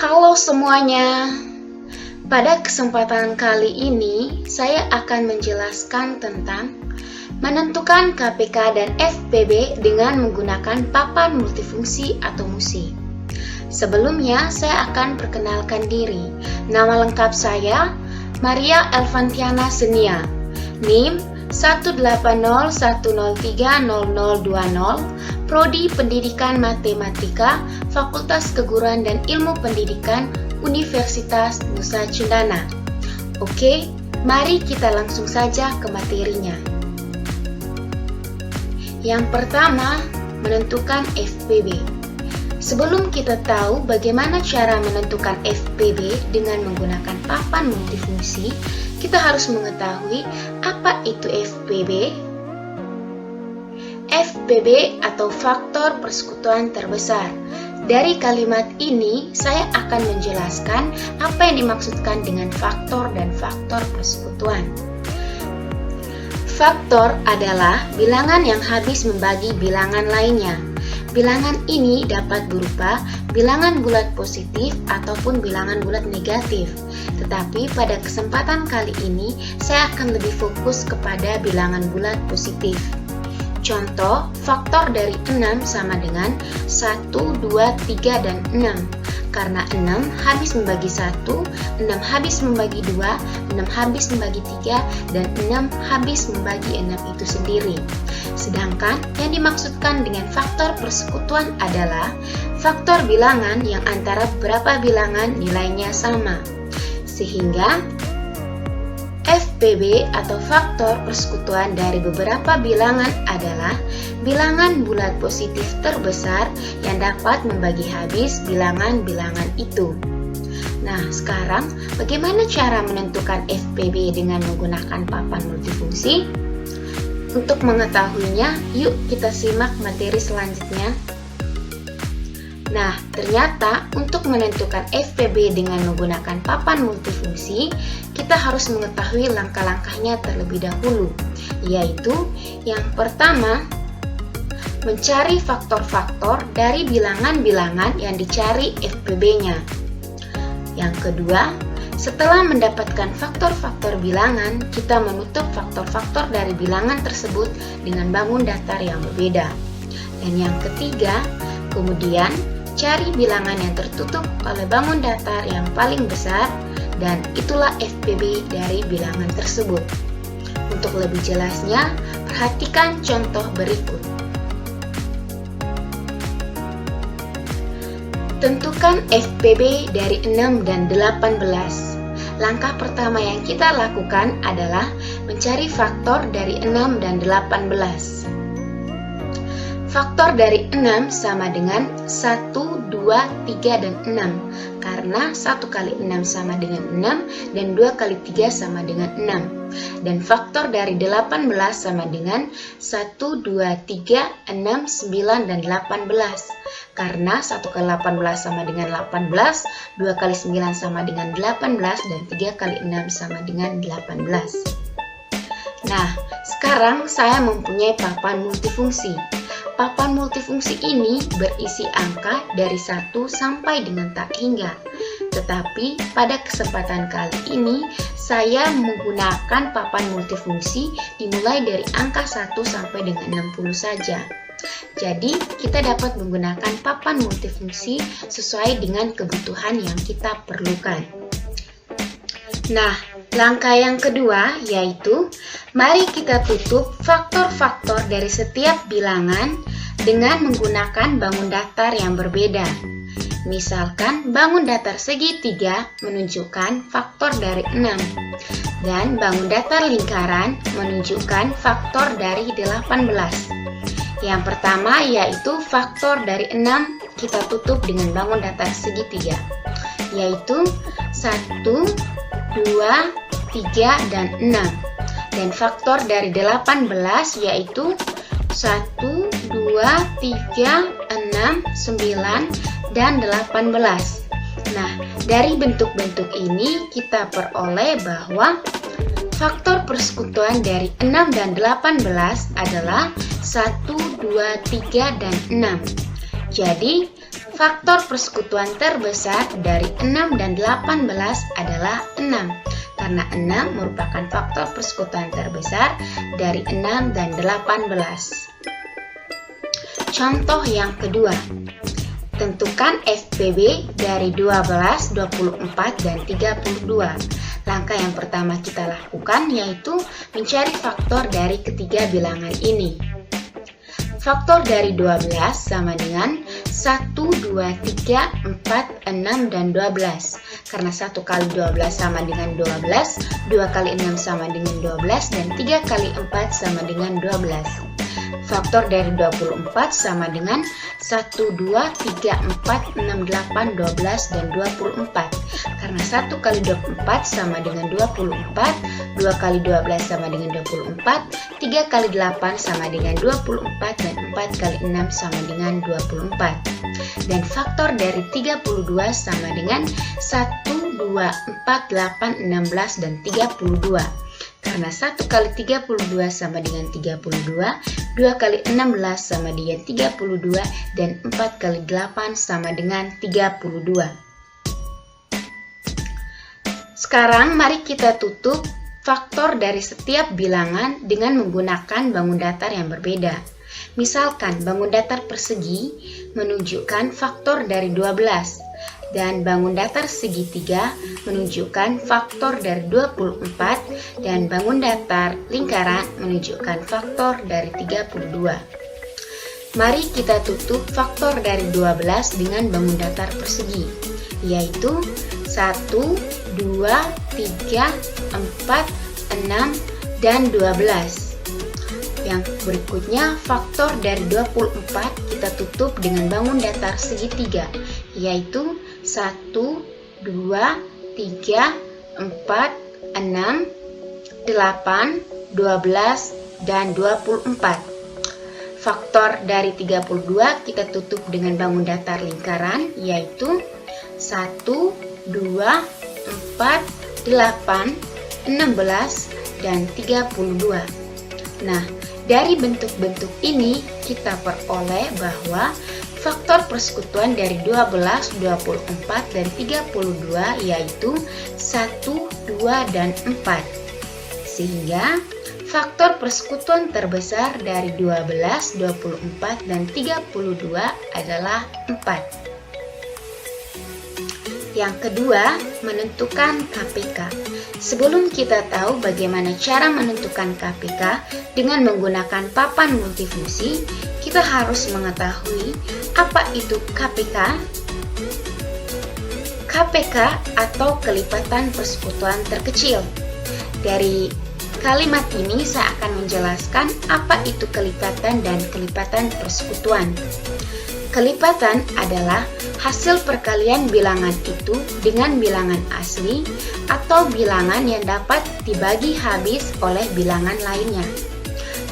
Halo semuanya. Pada kesempatan kali ini, saya akan menjelaskan tentang menentukan KPK dan FPB dengan menggunakan papan multifungsi atau MUSI. Sebelumnya, saya akan perkenalkan diri. Nama lengkap saya, Maria Elvantiana Senia. NIM 18010300020, Prodi Pendidikan Matematika, Fakultas Keguruan dan Ilmu Pendidikan, Universitas Nusa Cendana. Oke, mari kita langsung saja ke materinya. Yang pertama, menentukan FPB. Sebelum kita tahu bagaimana cara menentukan FPB dengan menggunakan papan multifungsi, kita harus mengetahui apa itu FPB. FPB atau faktor persekutuan terbesar. Dari kalimat ini, saya akan menjelaskan apa yang dimaksudkan dengan faktor dan faktor persekutuan. Faktor adalah bilangan yang habis membagi bilangan lainnya. Bilangan ini dapat berupa bilangan bulat positif ataupun bilangan bulat negatif. Tetapi pada kesempatan kali ini, saya akan lebih fokus kepada bilangan bulat positif. Contoh, faktor dari 6 sama dengan 1, 2, 3, dan 6. Karena 6 habis membagi 1, 6 habis membagi 2, 6 habis membagi 3, dan 6 habis membagi 6 itu sendiri. Sedangkan yang dimaksudkan dengan faktor persekutuan adalah faktor bilangan yang antara beberapa bilangan nilainya sama. Sehingga FPB atau faktor persekutuan dari beberapa bilangan adalah bilangan bulat positif terbesar yang dapat membagi habis bilangan-bilangan itu. Nah, sekarang bagaimana cara menentukan FPB dengan menggunakan papan multifungsi? Untuk mengetahuinya, yuk kita simak materi selanjutnya. Nah, ternyata untuk menentukan FPB dengan menggunakan papan multifungsi, kita harus mengetahui langkah-langkahnya terlebih dahulu, yaitu yang pertama, mencari faktor-faktor dari bilangan-bilangan yang dicari FPB-nya. Yang kedua, setelah mendapatkan faktor-faktor bilangan, kita menutup faktor-faktor dari bilangan tersebut dengan bangun datar yang berbeda. Dan yang ketiga, kemudian cari bilangan yang tertutup oleh bangun datar yang paling besar, dan itulah FPB dari bilangan tersebut. Untuk lebih jelasnya, perhatikan contoh berikut. Tentukan FPB dari 6 dan 18. Langkah pertama yang kita lakukan adalah mencari faktor dari 6 dan 18. Faktor dari 6 sama dengan 1, 2, 3, dan 6. Karena 1 kali 6 sama dengan 6 dan 2 kali 3 sama dengan 6. Dan faktor dari 18 sama dengan 1, 2, 3, 6, 9, dan 18. Karena 1 kali 18 sama dengan 18, 2 kali 9 sama dengan 18, dan 3 kali 6 sama dengan 18. Nah, sekarang saya mempunyai papan multifungsi. Papan multifungsi ini berisi angka dari 1 sampai dengan tak hingga. Tetapi pada kesempatan kali ini, saya menggunakan papan multifungsi dimulai dari angka 1 sampai dengan 60 saja. Jadi, kita dapat menggunakan papan multifungsi sesuai dengan kebutuhan yang kita perlukan. Nah, langkah yang kedua yaitu, mari kita tutup faktor-faktor dari setiap bilangan dengan menggunakan bangun datar yang berbeda. Misalkan bangun datar segitiga menunjukkan faktor dari 6 dan bangun datar lingkaran menunjukkan faktor dari 18. Yang pertama yaitu faktor dari 6 kita tutup dengan bangun datar segitiga, yaitu 1, 2, 3, dan 6. Dan faktor dari 18 yaitu 1, 2, 3, 6, 9, dan 18. Nah, dari bentuk-bentuk ini kita peroleh bahwa faktor persekutuan dari 6 dan 18 adalah 1, 2, 3, dan 6. Jadi, Faktor persekutuan terbesar dari 6 dan 18 adalah 6, karena 6 merupakan faktor persekutuan terbesar dari 6 dan 18. Contoh yang kedua, tentukan FPB dari 12, 24, dan 32. Langkah yang pertama kita lakukan yaitu mencari faktor dari ketiga bilangan ini. Faktor dari 12 sama dengan 1, 2, 3, 4, 6, dan 12. Karena 1 kali 12 sama dengan 12, 2 kali 6 sama dengan 12, dan 3 kali 4 sama dengan 12. Faktor dari 24 sama dengan 1, 2, 3, 4, 6, 8, 12, dan 24. Karena 1 kali 24 sama dengan 24, 2 kali 12 sama dengan 24, 3 kali 8 sama dengan 24, dan 4 kali 6 sama dengan 24. Dan faktor dari 32 sama dengan 1, 2, 4, 8, 16, dan 32. Karena 1 kali 32 sama dengan 32, 2 kali 16 sama dengan 32, dan 4 kali 8 sama dengan 32. Sekarang mari kita tutup faktor dari setiap bilangan dengan menggunakan bangun datar yang berbeda. Misalkan bangun datar persegi menunjukkan faktor dari 12. Dan bangun datar segitiga menunjukkan faktor dari 24 dan bangun datar lingkaran menunjukkan faktor dari 32. Mari kita tutup faktor dari 12 dengan bangun datar persegi, yaitu 1, 2, 3, 4, 6, dan 12. Yang berikutnya faktor dari 24 kita tutup dengan bangun datar segitiga, yaitu 1, 2, 3, 4, 6, 8, 12, dan 24. Faktor dari 32 kita tutup dengan bangun datar lingkaran, yaitu 1, 2, 4, 8, 16, dan 32. Nah, dari bentuk-bentuk ini kita peroleh bahwa faktor persekutuan dari 12, 24, dan 32 yaitu 1, 2, dan 4. Sehingga faktor persekutuan terbesar dari 12, 24, dan 32 adalah 4. Yang kedua, menentukan KPK. Sebelum kita tahu bagaimana cara menentukan KPK dengan menggunakan papan multifungsi, kita harus mengetahui apa itu KPK. KPK atau kelipatan persekutuan terkecil. Dari kalimat ini saya akan menjelaskan apa itu kelipatan dan kelipatan persekutuan. Kelipatan adalah hasil perkalian bilangan itu dengan bilangan asli atau bilangan yang dapat dibagi habis oleh bilangan lainnya.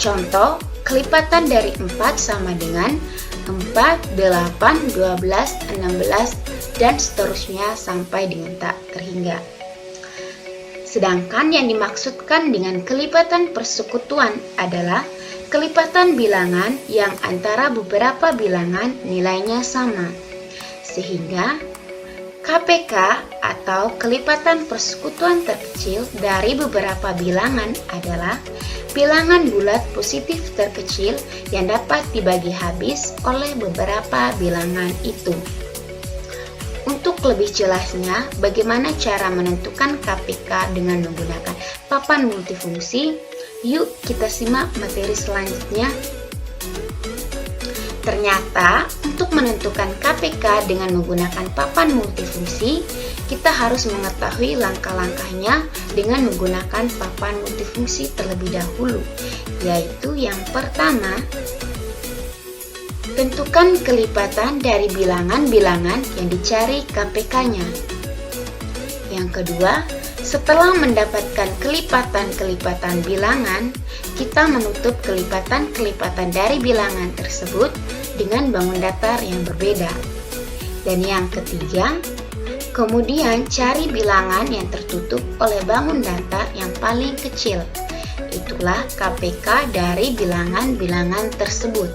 Contoh, kelipatan dari 4 sama dengan 4, 8, 12, 16, dan seterusnya sampai dengan tak terhingga. Sedangkan yang dimaksudkan dengan kelipatan persekutuan adalah kelipatan bilangan yang antara beberapa bilangan nilainya sama. Sehingga KPK atau kelipatan persekutuan terkecil dari beberapa bilangan adalah bilangan bulat positif terkecil yang dapat dibagi habis oleh beberapa bilangan itu. Untuk lebih jelasnya, bagaimana cara menentukan KPK dengan menggunakan papan multifungsi, yuk kita simak materi selanjutnya. Ternyata, untuk menentukan KPK dengan menggunakan papan multifungsi, kita harus mengetahui langkah-langkahnya dengan menggunakan papan multifungsi terlebih dahulu, yaitu yang pertama, tentukan kelipatan dari bilangan-bilangan yang dicari KPK-nya. Yang kedua, setelah mendapatkan kelipatan-kelipatan bilangan, kita menutup kelipatan-kelipatan dari bilangan tersebut dengan bangun datar yang berbeda. Dan yang ketiga, kemudian cari bilangan yang tertutup oleh bangun datar yang paling kecil. Itulah KPK dari bilangan-bilangan tersebut.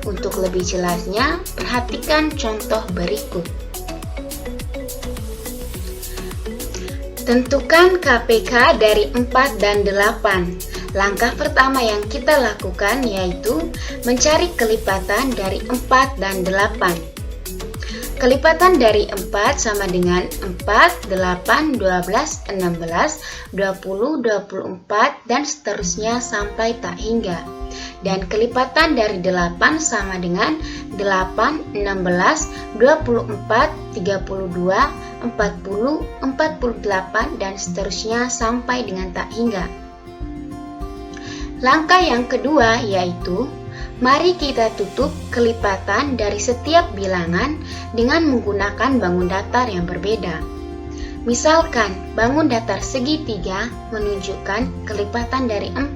Untuk lebih jelasnya, perhatikan contoh berikut. Tentukan KPK dari 4 dan 8. Langkah pertama yang kita lakukan yaitu mencari kelipatan dari 4 dan 8. Kelipatan dari 4 sama dengan 4, 8, 12, 16, 20, 24, dan seterusnya sampai tak hingga. Dan kelipatan dari 8 sama dengan 8, 16, 24, 32, 40, 48, dan seterusnya sampai dengan tak hingga. Langkah yang kedua yaitu, mari kita tutup kelipatan dari setiap bilangan dengan menggunakan bangun datar yang berbeda. Misalkan, bangun datar segitiga menunjukkan kelipatan dari 4,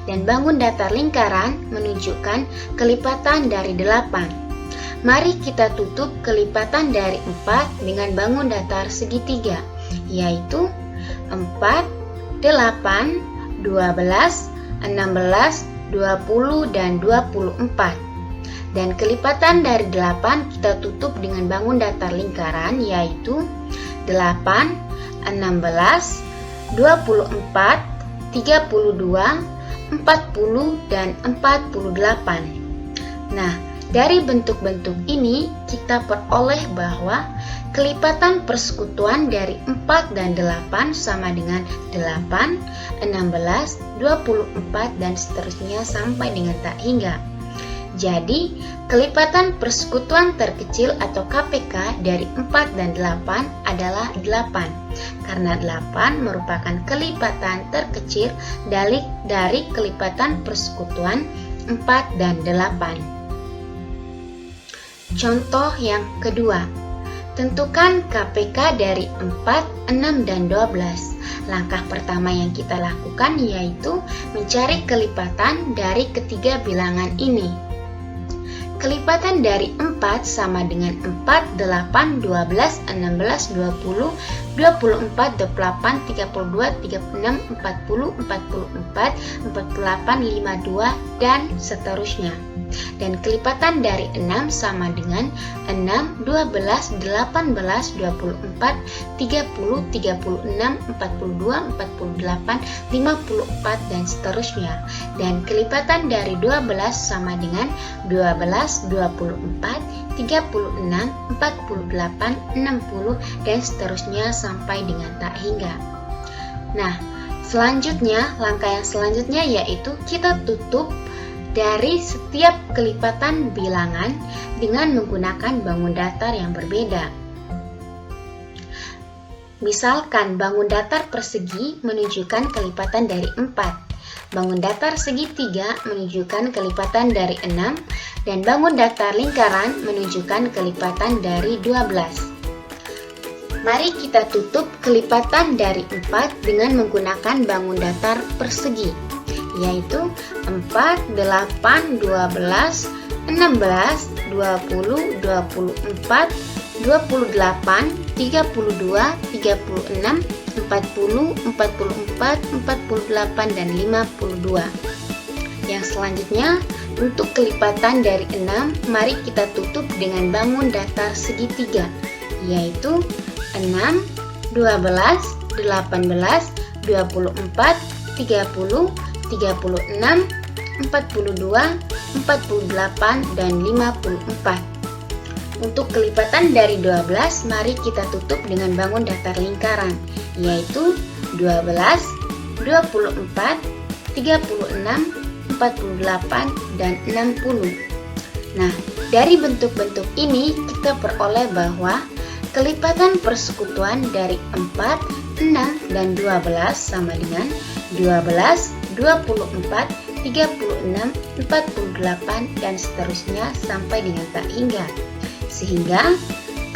dan bangun datar lingkaran menunjukkan kelipatan dari 8. Mari kita tutup kelipatan dari 4 dengan bangun datar segitiga, yaitu 4, 8, 12, 16, 20, dan 24. Dan kelipatan dari 8 kita tutup dengan bangun datar lingkaran, yaitu 8, 16, 24, 32, 40, dan 48. Nah, dari bentuk-bentuk ini kita peroleh bahwa kelipatan persekutuan dari 4 dan 8 sama dengan 8, 16, 24, dan seterusnya sampai dengan tak hingga. Jadi, kelipatan persekutuan terkecil atau KPK dari 4 dan 8 adalah 8, karena 8 merupakan kelipatan terkecil dari kelipatan persekutuan 4 dan 8. Contoh yang kedua, tentukan KPK dari 4, 6, dan 12. Langkah pertama yang kita lakukan yaitu mencari kelipatan dari ketiga bilangan ini. Kelipatan dari 4 sama dengan 4, 8, 12, 16, 20, 24, 28, 32, 36, 40, 44, 48, 52, dan seterusnya. Dan kelipatan dari 6 sama dengan 6, 12, 18, 24, 30, 36, 42, 48, 54, dan seterusnya. Dan kelipatan dari 12 sama dengan 12, 24, 36, 48, 60, dan seterusnya sampai dengan tak hingga. Nah, selanjutnya, langkah yang selanjutnya yaitu kita tutup dari setiap kelipatan bilangan dengan menggunakan bangun datar yang berbeda. Misalkan bangun datar persegi menunjukkan kelipatan dari 4, bangun datar segitiga menunjukkan kelipatan dari 6, dan bangun datar lingkaran menunjukkan kelipatan dari 12. Mari kita tutup kelipatan dari 4 dengan menggunakan bangun datar persegi, yaitu 4, 8, 12, 16, 20, 24, 28, 32, 36, 40, 44, 48, dan 52. Yang selanjutnya, untuk kelipatan dari 6, mari kita tutup dengan bangun datar segitiga, yaitu 6, 12, 18, 24, 30, 36, 42, 48, dan 54. Untuk kelipatan dari 12, mari kita tutup dengan bangun datar lingkaran, yaitu 12, 24, 36, 48, dan 60. Nah, dari bentuk-bentuk ini kita peroleh bahwa kelipatan persekutuan dari 4, 6, dan 12 sama dengan 12, 24, 36, 48, dan seterusnya sampai dengan tak hingga. Sehingga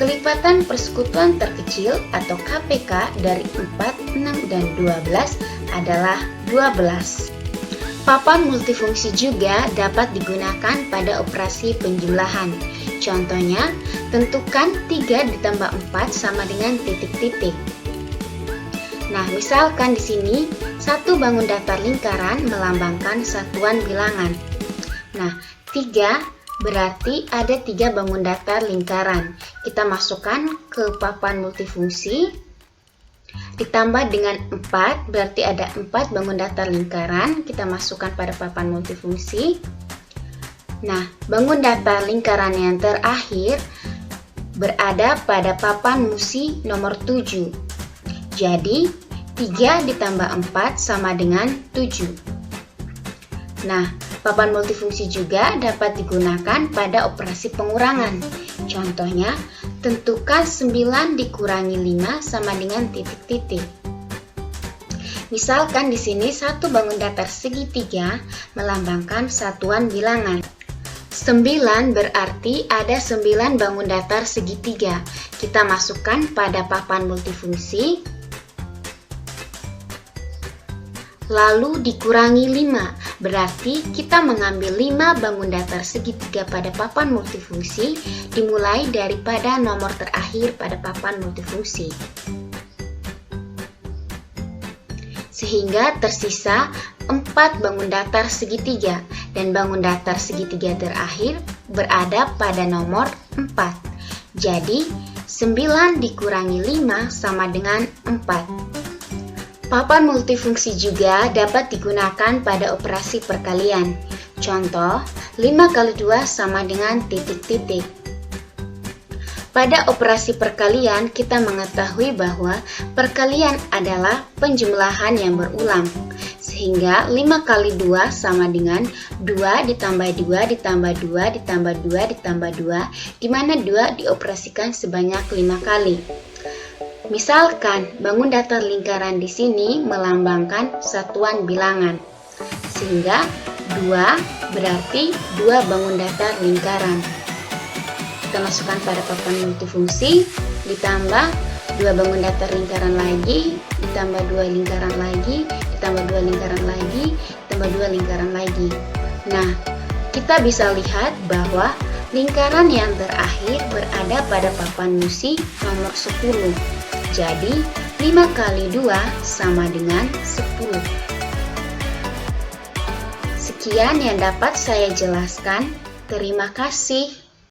kelipatan persekutuan terkecil atau KPK dari 4, 6, dan 12 adalah 12. Papan multifungsi juga dapat digunakan pada operasi penjumlahan. Contohnya, tentukan 3 ditambah 4 sama dengan titik-titik. Nah, misalkan di sini satu bangun datar lingkaran melambangkan satuan bilangan. Nah, 3 berarti ada 3 bangun datar lingkaran. Kita masukkan ke papan multifungsi. Ditambah dengan 4, berarti ada 4 bangun datar lingkaran. Kita masukkan pada papan multifungsi. Nah, bangun datar lingkaran yang terakhir berada pada papan musi nomor 7. Jadi, 3 ditambah 4 sama dengan 7. Nah, papan multifungsi juga dapat digunakan pada operasi pengurangan. Contohnya, tentukan 9 dikurangi 5 sama dengan titik-titik. Misalkan di sini satu bangun datar segitiga melambangkan satuan bilangan. 9 berarti ada 9 bangun datar segitiga. Kita masukkan pada papan multifungsi. Lalu dikurangi 5, berarti kita mengambil 5 bangun datar segitiga pada papan multifungsi dimulai daripada nomor terakhir pada papan multifungsi. Sehingga tersisa 4 bangun datar segitiga dan bangun datar segitiga terakhir berada pada nomor 4. Jadi 9 dikurangi 5 sama dengan 4. Papan multifungsi juga dapat digunakan pada operasi perkalian. Contoh, 5 kali 2 sama dengan titik-titik. Pada operasi perkalian, kita mengetahui bahwa perkalian adalah penjumlahan yang berulang. Sehingga 5 kali 2 sama dengan 2 ditambah 2 ditambah 2 ditambah 2 ditambah 2, di mana 2 dioperasikan sebanyak 5 kali. Misalkan bangun datar lingkaran di sini melambangkan satuan bilangan. Sehingga 2 berarti 2 bangun datar lingkaran. Kita masukkan pada papan multifungsi, ditambah 2 bangun datar lingkaran lagi, ditambah 2 lingkaran lagi, ditambah 2 lingkaran lagi, ditambah 2 lingkaran lagi. Nah, kita bisa lihat bahwa lingkaran yang terakhir berada pada papan musi nomor 10. Jadi, 5 kali 2 sama dengan 10. Sekian yang dapat saya jelaskan. Terima kasih.